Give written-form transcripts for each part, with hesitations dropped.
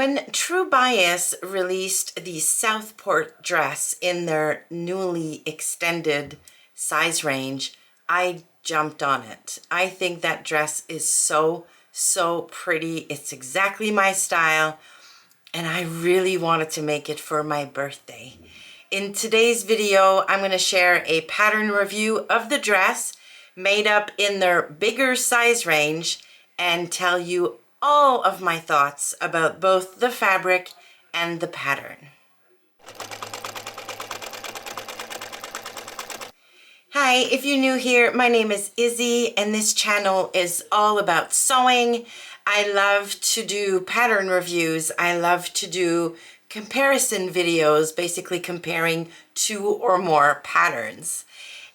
When True Bias released the Southport dress in their newly extended size range, I jumped on it. I think that dress is so pretty. It's exactly my style, and I really wanted to make it for my birthday. In today's video, I'm going to share a pattern review of the dress made up in their bigger size range and tell you all of my thoughts about both the fabric and the pattern. Hi, if you're new here, my name is Izzy and this channel is all about sewing. I love to do pattern reviews. I love to do comparison videos, basically comparing two or more patterns.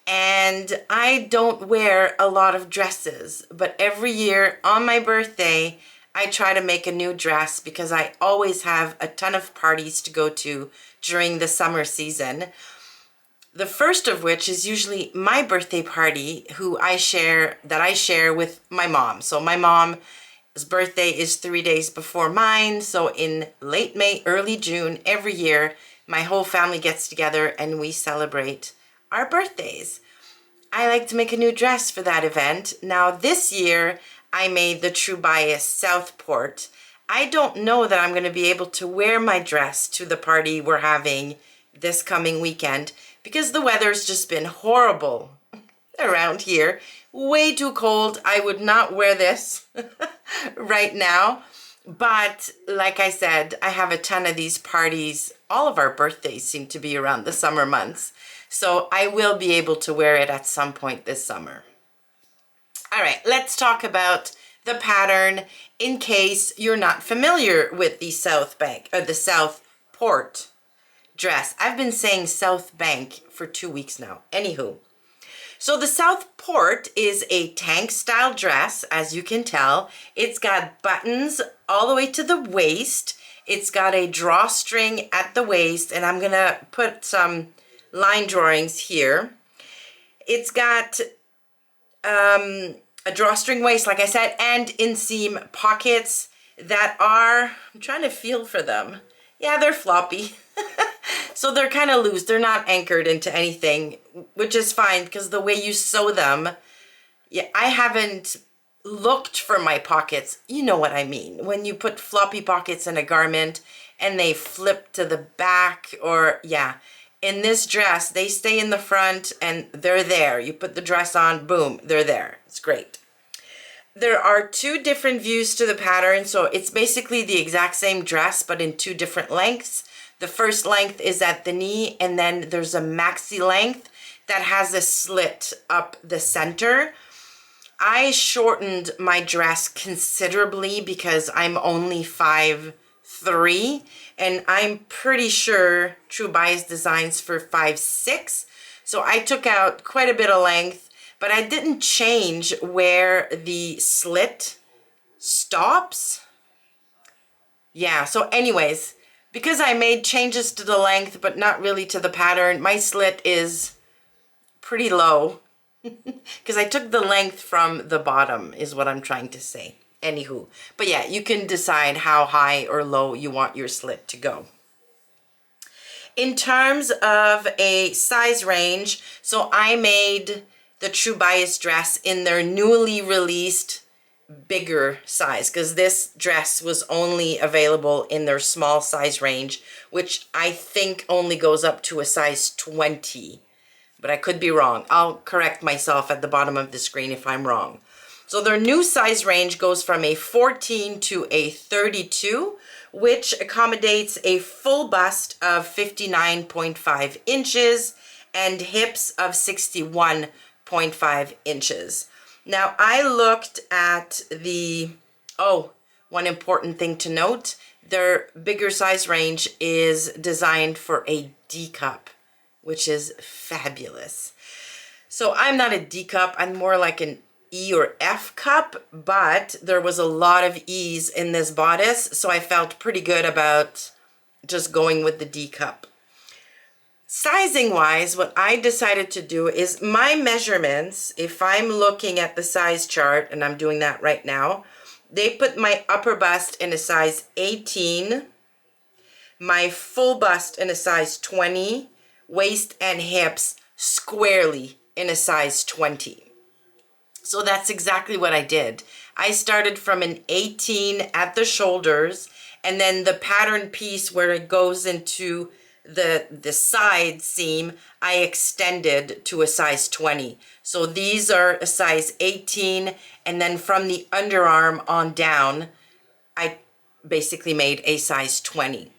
And I don't wear a lot of dresses, but every year on my birthday, I try to make a new dress because I always have a ton of parties to go to during the summer season. The first of which is usually my birthday party, that I share with my mom. So my mom's birthday is 3 days before mine. So in late May, early June, every year, my whole family gets together and we celebrate our birthdays. I like to make a new dress for that event. Now this year, I made the True Bias Southport. I don't know that I'm going to be able to wear my dress to the party we're having this coming weekend because the weather's just been horrible around here. Way too cold. I would not wear this right now. But like I said, I have a ton of these parties. All of our birthdays seem to be around the summer months. So I will be able to wear it at some point this summer. All right, let's talk about the pattern in case you're not familiar with the Southport dress. I've been saying South Bank for 2 weeks now. Anywho, so the Southport is a tank style dress, as you can tell. It's got buttons all the way to the waist. It's got a drawstring at the waist, and I'm gonna put some line drawings here. It's got a drawstring waist, like I said, and inseam pockets that are, I'm trying to feel for them. Yeah, they're floppy. So they're kind of loose. They're not anchored into anything, which is fine because the way you sew them, yeah, I haven't looked for my pockets. You know what I mean. When you put floppy pockets in a garment and they flip to the back, or yeah. In this dress, they stay in the front and they're there. You put the dress on, boom, they're there. It's great. There are two different views to the pattern, so it's basically the exact same dress, but in two different lengths. The first length is at the knee, and then there's a maxi length that has a slit up the center. I shortened my dress considerably because I'm only 5'3", and I'm pretty sure True Bias designs for 5'6", so I took out quite a bit of length, but I didn't change where the slit stops. Yeah, so anyways, because I made changes to the length but not really to the pattern, my slit is pretty low because I took the length from the bottom is what I'm trying to say. Anywho, but yeah, you can decide how high or low you want your slit to go. In terms of a size range, so I made the True Bias dress in their newly released bigger size because this dress was only available in their small size range, which I think only goes up to a size 20, but I could be wrong. I'll correct myself at the bottom of the screen if I'm wrong. So their new size range goes from a 14 to a 32, which accommodates a full bust of 59.5 inches and hips of 61.5 inches. Now I looked at one important thing to note, their bigger size range is designed for a D cup, which is fabulous. So I'm not a D cup, I'm more like an E or F cup, but there was a lot of E's in this bodice, so I felt pretty good about just going with the D cup. Sizing wise, what I decided to do is my measurements, if I'm looking at the size chart, and I'm doing that right now, They put my upper bust in a size 18, my full bust in a size 20, waist and hips squarely in a size 20. So that's exactly what I did. I started from an 18 at the shoulders, and then the pattern piece where it goes into the side seam, I extended to a size 20. So these are a size 18, and then from the underarm on down, I basically made a size 20.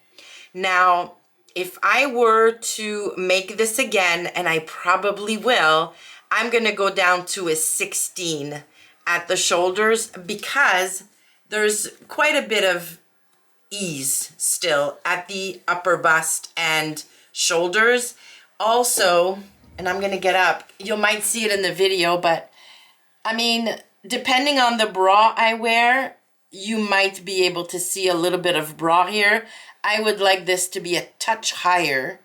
Now, if I were to make this again, and I probably will, I'm gonna go down to a 16 at the shoulders because there's quite a bit of ease still at the upper bust and shoulders. Also, and I'm gonna get up, you might see it in the video, but I mean, depending on the bra I wear, you might be able to see a little bit of bra here. I would like this to be a touch higher.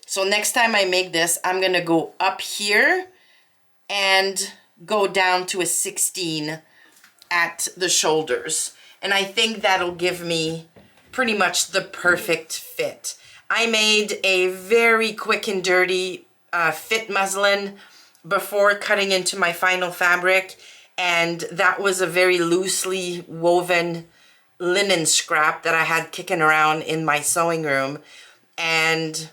So next time I make this, I'm gonna go up here and go down to a 16 at the shoulders. And I think that'll give me pretty much the perfect fit. I made a very quick and dirty fit muslin before cutting into my final fabric, and that was a very loosely woven linen scrap that I had kicking around in my sewing room. And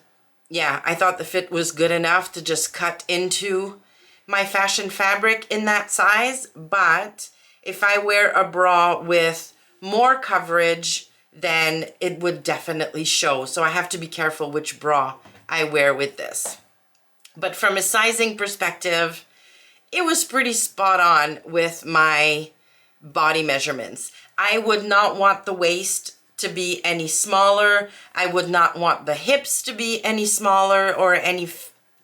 yeah, I thought the fit was good enough to just cut into my fashion fabric in that size. But if I wear a bra with more coverage, then it would definitely show. So I have to be careful which bra I wear with this. But from a sizing perspective, it was pretty spot on with my body measurements. I would not want the waist to be any smaller. I would not want the hips to be any smaller or any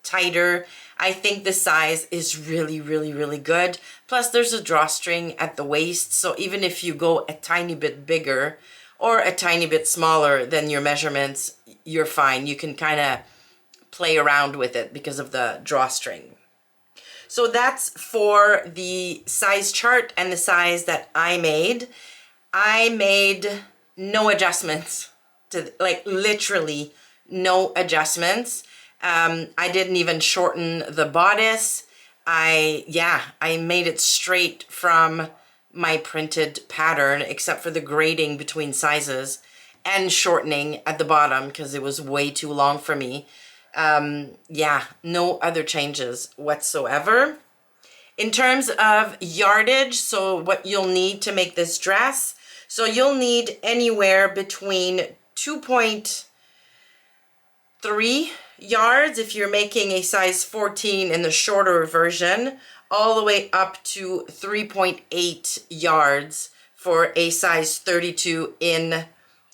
tighter. I think the size is really, really, really good. Plus there's a drawstring at the waist. So even if you go a tiny bit bigger or a tiny bit smaller than your measurements, you're fine. You can kind of play around with it because of the drawstring. So that's for the size chart and the size that I made. I made no adjustments to, like, literally no adjustments. I didn't even shorten the bodice. I made it straight from my printed pattern, except for the grading between sizes and shortening at the bottom because it was way too long for me. No other changes whatsoever. In terms of yardage, so what you'll need to make this dress, so you'll need anywhere between 2.3 yards if you're making a size 14 in the shorter version, all the way up to 3.8 yards for a size 32 in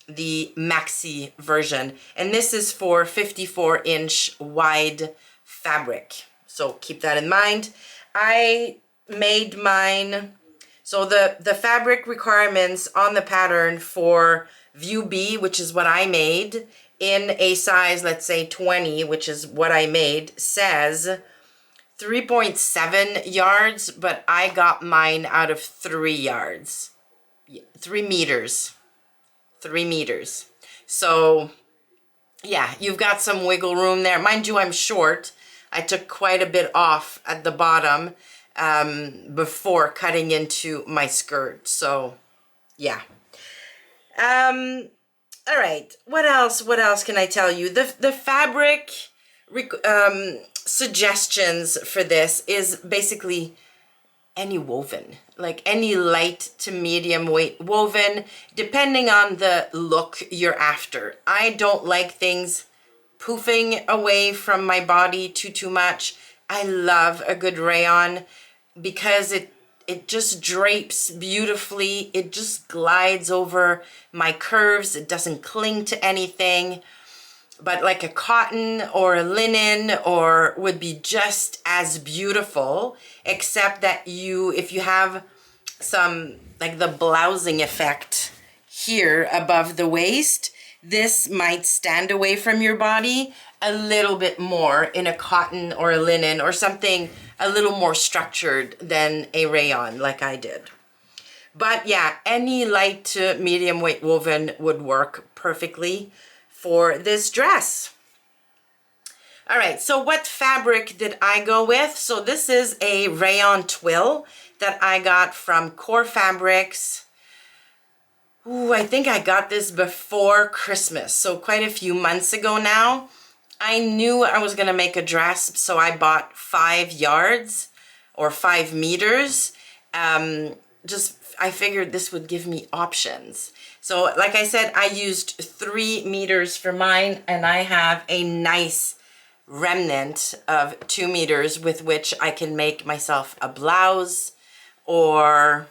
the maxi version. And this is for 54-inch wide fabric. So keep that in mind. I made mine, so the fabric requirements on the pattern for view B, which is what I made, in a size, let's say 20, which is what I made, says 3.7 yards, but I got mine out of 3 yards. 3 meters. 3 meters. So yeah, you've got some wiggle room there. Mind you, I'm short. I took quite a bit off at the bottom before cutting into my skirt. So yeah. All right, what else can I tell you? The fabric suggestions for this is basically any woven, like any light to medium weight woven, depending on the look you're after. I don't like things poofing away from my body too much. I love a good rayon because it just drapes beautifully. It just glides over my curves. It doesn't cling to anything. But like a cotton or a linen or would be just as beautiful, except that if you have some, like the blousing effect here above the waist, this might stand away from your body a little bit more in a cotton or a linen or something a little more structured than a rayon like I did. But yeah, any light to medium weight woven would work perfectly for this dress. All right, so what fabric did I go with? So this is a rayon twill that I got from Core Fabrics. Ooh, I think I got this before Christmas, so quite a few months ago now. I knew I was gonna make a dress, so I bought 5 yards or 5 meters. I figured this would give me options. So like I said, I used 3 meters for mine, and I have a nice remnant of 2 meters with which I can make myself a blouse, or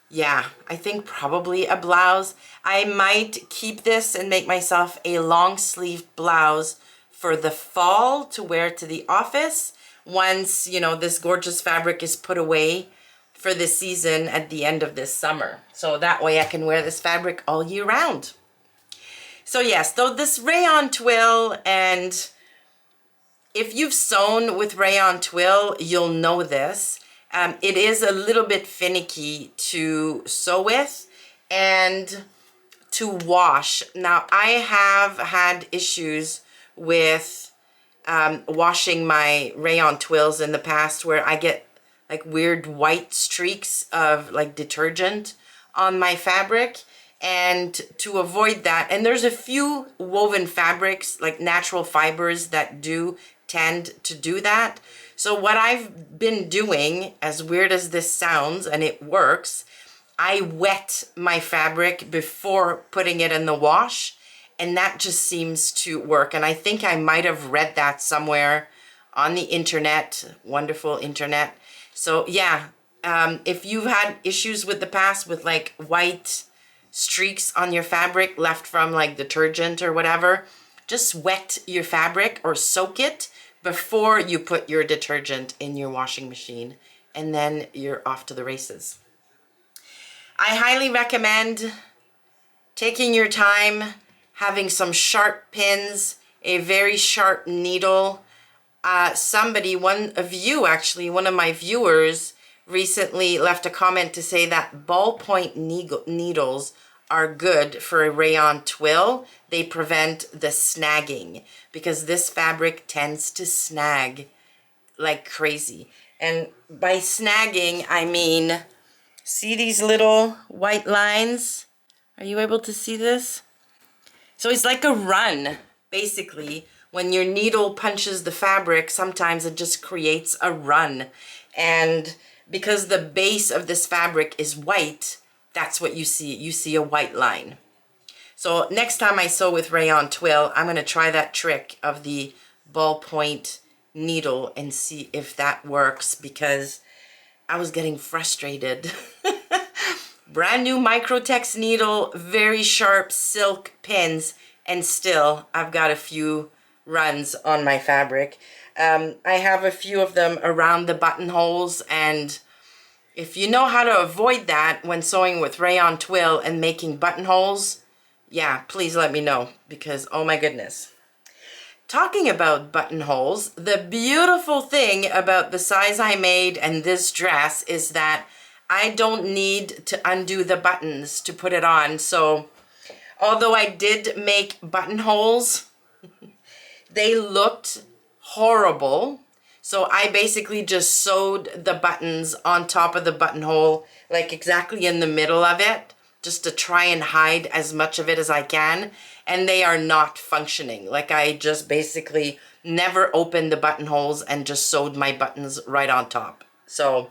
yeah, I think probably a blouse. I might keep this and make myself a long sleeve blouse for the fall to wear to the office once, you know, this gorgeous fabric is put away for the season at the end of this summer. So that way I can wear this fabric all year round. So yes, though this rayon twill, and if you've sewn with rayon twill, you'll know this. It is a little bit finicky to sew with and to wash. Now, I have had issues with washing my rayon twills in the past where I get like weird white streaks of like detergent on my fabric. And to avoid that, and there's a few woven fabrics like natural fibers that do tend to do that. So what I've been doing, as weird as this sounds, and it works, I wet my fabric before putting it in the wash, and that just seems to work. And I think I might have read that somewhere on the internet, wonderful internet. So yeah, if you've had issues with the past with like white streaks on your fabric left from like detergent or whatever, just wet your fabric or soak it before you put your detergent in your washing machine, and then you're off to the races. I highly recommend taking your time, having some sharp pins, a very sharp needle. One of my viewers recently left a comment to say that ballpoint needles are good for a rayon twill. They prevent the snagging because this fabric tends to snag like crazy. And by snagging, I mean, see these little white lines? Are you able to see this? So it's like a run, basically. When your needle punches the fabric, sometimes it just creates a run. And because the base of this fabric is white, that's what you see. You see a white line. So next time I sew with rayon twill, I'm going to try that trick of the ballpoint needle and see if that works, because I was getting frustrated. Brand new Microtex needle, very sharp silk pins, and still I've got a few runs on my fabric. I have a few of them around the buttonholes, and if you know how to avoid that when sewing with rayon twill and making buttonholes, yeah, please let me know, because oh my goodness. Talking about buttonholes, the beautiful thing about the size I made and this dress is that I don't need to undo the buttons to put it on. So although I did make buttonholes, they looked horrible. So I basically just sewed the buttons on top of the buttonhole, like exactly in the middle of it, just to try and hide as much of it as I can. And they are not functioning. Like I just basically never opened the buttonholes and just sewed my buttons right on top. So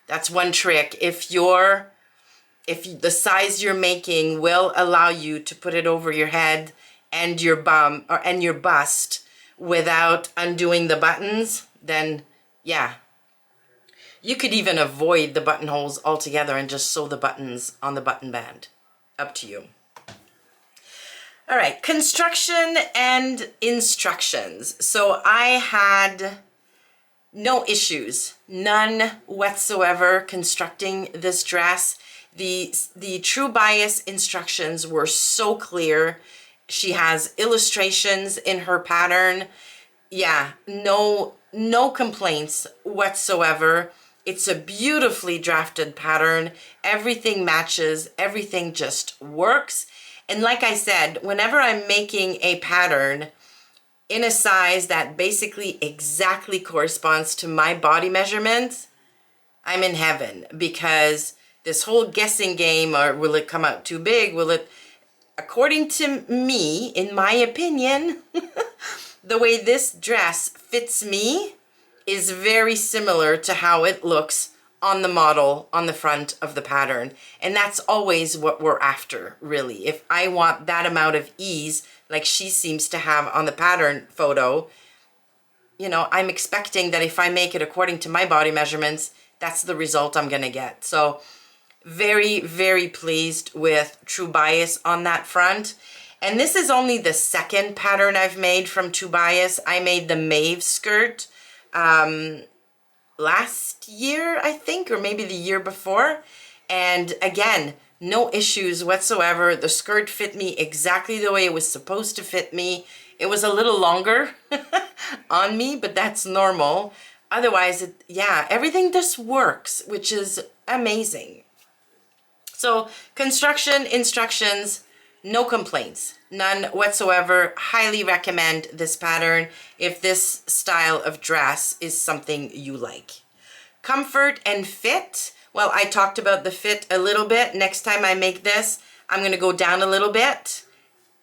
that's one trick. If the size you're making will allow you to put it over your head and your bum and your bust without undoing the buttons, then yeah. You could even avoid the buttonholes altogether and just sew the buttons on the button band. Up to you. All right, construction and instructions. So I had no issues, none whatsoever constructing this dress. The True Bias instructions were so clear. She has illustrations in her pattern. Yeah, no complaints whatsoever. It's a beautifully drafted pattern. Everything matches, everything just works. And like I said, whenever I'm making a pattern in a size that basically exactly corresponds to my body measurements, I'm in heaven, because this whole guessing game, or will it come out too big? Will it, according to me, in my opinion, the way this dress fits me is very similar to how it looks on the model on the front of the pattern. And that's always what we're after, really. If I want that amount of ease, like she seems to have on the pattern photo, you know, I'm expecting that if I make it according to my body measurements, that's the result I'm gonna get. So very, very pleased with True Bias on that front. And this is only the second pattern I've made from True Bias. I made the Maeve skirt last year, I think, or maybe the year before. And again, no issues whatsoever. The skirt fit me exactly the way it was supposed to fit me. It was a little longer on me, but that's normal. Otherwise, yeah, everything just works, which is amazing. So construction instructions, no complaints, none whatsoever. Highly recommend this pattern if this style of dress is something you like. Comfort and fit. Well, I talked about the fit a little bit. Next time I make this, I'm going to go down a little bit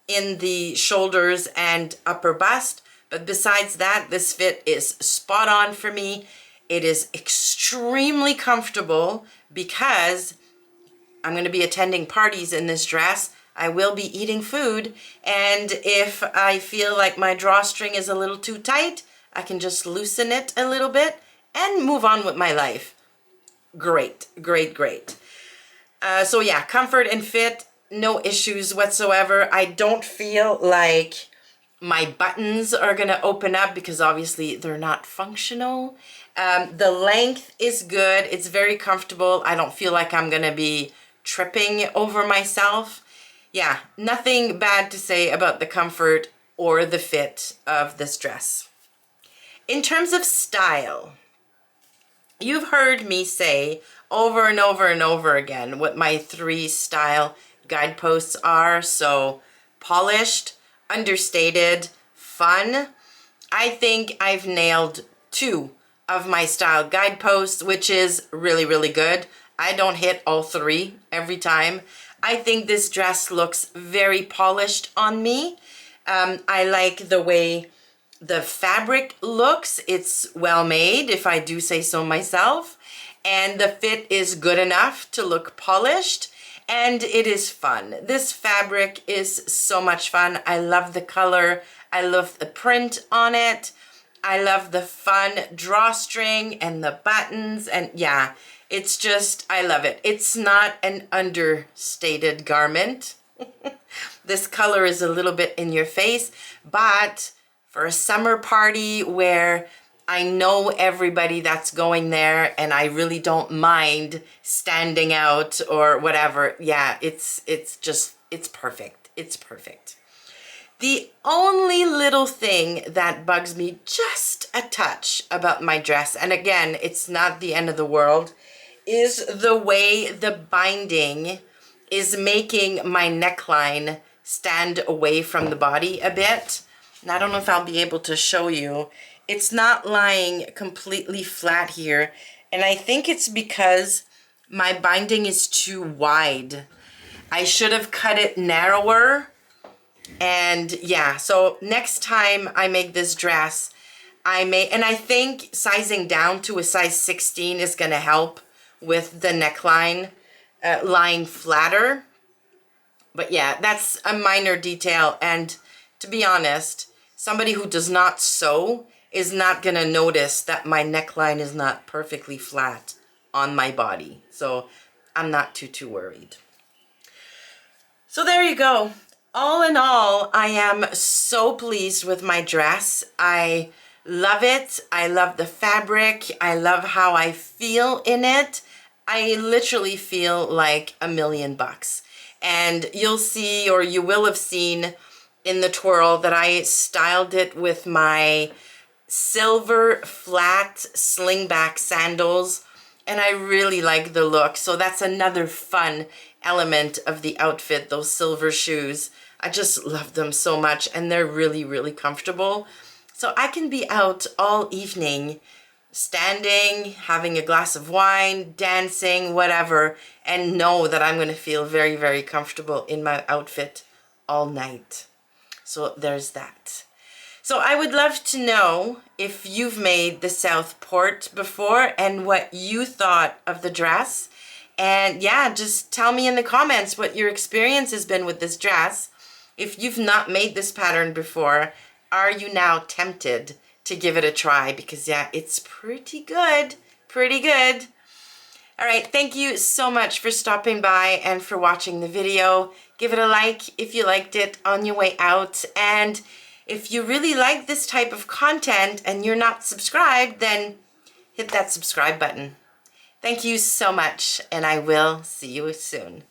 in the shoulders and upper bust. But besides that, this fit is spot on for me. It is extremely comfortable because I'm going to be attending parties in this dress. I will be eating food, and if I feel like my drawstring is a little too tight, I can just loosen it a little bit and move on with my life. Great, great, great. So yeah, comfort and fit, no issues whatsoever. I don't feel like my buttons are gonna open up because obviously they're not functional. The length is good, it's very comfortable. I don't feel like I'm gonna be tripping over myself. Yeah, nothing bad to say about the comfort or the fit of this dress. In terms of style, you've heard me say over and over and over again what my 3 style guideposts are. So polished, understated, fun. I think I've nailed 2 of my style guideposts, which is really, really good. I don't hit all 3 every time. I think this dress looks very polished on me. I like the way the fabric looks. It's well made, if I do say so myself. And the fit is good enough to look polished. And it is fun. This fabric is so much fun. I love the color. I love the print on it. I love the fun drawstring and the buttons. And yeah, it's just, I love it. It's not an understated garment. This color is a little bit in your face, but for a summer party where I know everybody that's going there and I really don't mind standing out or whatever, yeah, it's perfect. It's perfect. The only little thing that bugs me just a touch about my dress, and again, it's not the end of the world, is the way the binding is making my neckline stand away from the body a bit. And I don't know if I'll be able to show you. It's not lying completely flat here. And I think it's because my binding is too wide. I should have cut it narrower. And yeah, so next time I make this dress, and I think sizing down to a size 16 is gonna help with the neckline lying flatter. But yeah, that's a minor detail, and to be honest, somebody who does not sew is not gonna notice that my neckline is not perfectly flat on my body. So I'm not too worried. So there you go. All in all, I am so pleased with my dress. I love it. I love the fabric. I love how I feel in it. I literally feel like $1,000,000. And you'll see, or you will have seen in the twirl, that I styled it with my silver flat slingback sandals and I really like the look. So that's another fun element of the outfit, those silver shoes. I just love them so much, and they're really, really comfortable. So I can be out all evening, standing, having a glass of wine, dancing, whatever, and know that I'm going to feel very, very comfortable in my outfit all night. So there's that. So I would love to know if you've made the Southport before and what you thought of the dress. And yeah, just tell me in the comments what your experience has been with this dress. If you've not made this pattern before, are you now tempted to give it a try? Because yeah, it's pretty good, pretty good. All right, thank you so much for stopping by and for watching the video. Give it a like if you liked it on your way out. And if you really like this type of content and you're not subscribed, then hit that subscribe button. Thank you so much, and I will see you soon.